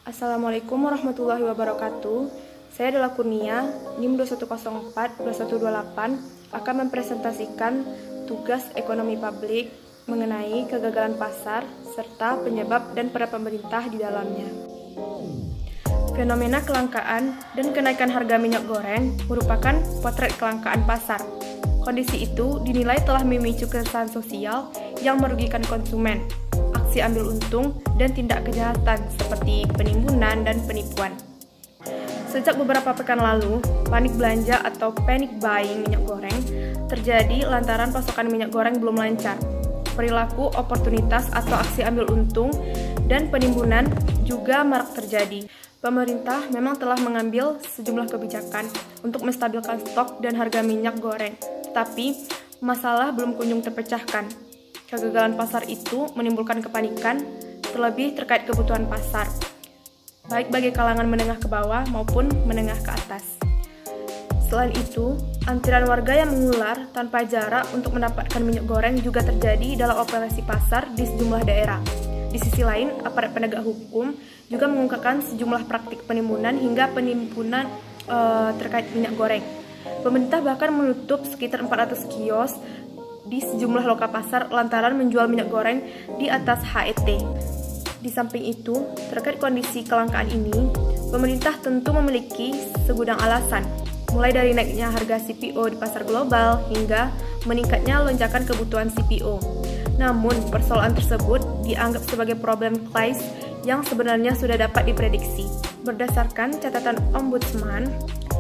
Assalamualaikum warahmatullahi wabarakatuh. Saya adalah Kurnia, NIM 2104-2128 akan mempresentasikan tugas ekonomi publik mengenai kegagalan pasar serta penyebab dan peran pemerintah di dalamnya. Fenomena kelangkaan dan kenaikan harga minyak goreng merupakan potret kelangkaan pasar. Kondisi itu dinilai telah memicu keresahan sosial yang merugikan konsumen, aksi ambil untung, dan tindak kejahatan seperti penimbunan dan penipuan. Sejak beberapa pekan lalu, panik belanja atau panic buying minyak goreng terjadi lantaran pasokan minyak goreng belum lancar. Perilaku oportunitas atau aksi ambil untung dan penimbunan juga marak terjadi. Pemerintah memang telah mengambil sejumlah kebijakan untuk menstabilkan stok dan harga minyak goreng, tetapi masalah belum kunjung terpecahkan. Kegagalan pasar itu menimbulkan kepanikan, terlebih terkait kebutuhan pasar, baik bagi kalangan menengah ke bawah maupun menengah ke atas. Selain itu, antrian warga yang mengular tanpa jarak untuk mendapatkan minyak goreng juga terjadi dalam operasi pasar di sejumlah daerah. Di sisi lain, aparat penegak hukum juga mengungkapkan sejumlah praktik penimbunan hingga penimbunan terkait minyak goreng. Pemerintah bahkan menutup sekitar 400 kios di sejumlah lokal pasar lantaran menjual minyak goreng di atas HET. Di samping itu, terkait kondisi kelangkaan ini, pemerintah tentu memiliki segudang alasan, mulai dari naiknya harga CPO di pasar global hingga meningkatnya lonjakan kebutuhan CPO. Namun, persoalan tersebut dianggap sebagai problem krisis yang sebenarnya sudah dapat diprediksi. Berdasarkan catatan Ombudsman,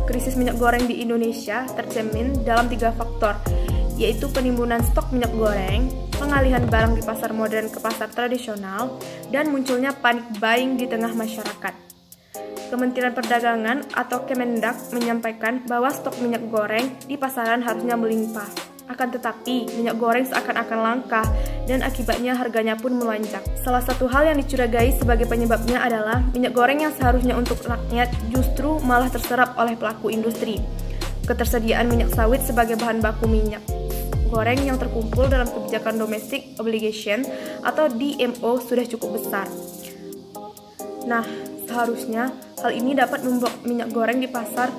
krisis minyak goreng di Indonesia tercermin dalam 3 faktor, yaitu penimbunan stok minyak goreng, pengalihan barang di pasar modern ke pasar tradisional, dan munculnya panic buying di tengah masyarakat. Kementerian Perdagangan atau Kemendak menyampaikan bahwa stok minyak goreng di pasaran harusnya melimpah. Akan tetapi, minyak goreng seakan-akan langka dan akibatnya harganya pun melonjak. Salah satu hal yang dicurigai sebagai penyebabnya adalah minyak goreng yang seharusnya untuk rakyat justru malah terserap oleh pelaku industri. Ketersediaan minyak sawit sebagai bahan baku minyak goreng yang terkumpul dalam kebijakan domestic obligation atau DMO sudah cukup besar. Nah, seharusnya hal ini dapat membuat minyak goreng di pasar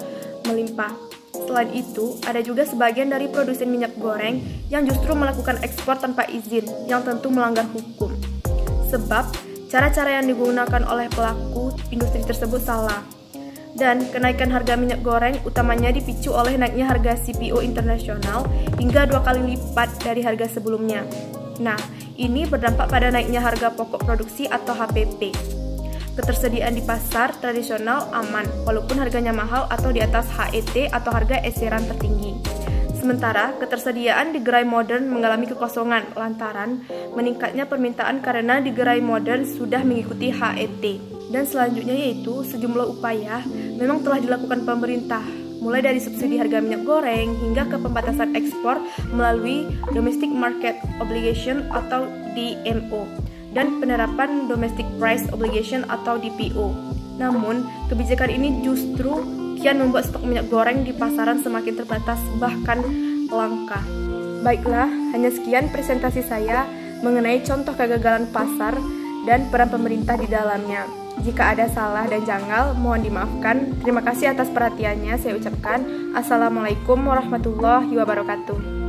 melimpah. Selain itu, ada juga sebagian dari produsen minyak goreng yang justru melakukan ekspor tanpa izin, yang tentu melanggar hukum. Sebab, cara-cara yang digunakan oleh pelaku industri tersebut salah. Dan kenaikan harga minyak goreng utamanya dipicu oleh naiknya harga CPO internasional hingga 2 kali lipat dari harga sebelumnya. Nah, ini berdampak pada naiknya harga pokok produksi atau HPP. Ketersediaan di pasar tradisional aman, walaupun harganya mahal atau di atas HET atau harga eceran tertinggi. Sementara, ketersediaan di gerai modern mengalami kekosongan lantaran meningkatnya permintaan karena di gerai modern sudah mengikuti HET. Dan selanjutnya yaitu sejumlah upaya memang telah dilakukan pemerintah, mulai dari subsidi harga minyak goreng hingga ke pembatasan ekspor melalui Domestic Market Obligation atau DMO dan penerapan Domestic Price Obligation atau DPO. Namun, kebijakan ini justru kian membuat stok minyak goreng di pasaran semakin terbatas bahkan langka. Baiklah, hanya sekian presentasi saya mengenai contoh kegagalan pasar dan peran pemerintah di dalamnya. Jika ada salah dan janggal, mohon dimaafkan. Terima kasih atas perhatiannya saya ucapkan. Assalamualaikum warahmatullahi wabarakatuh.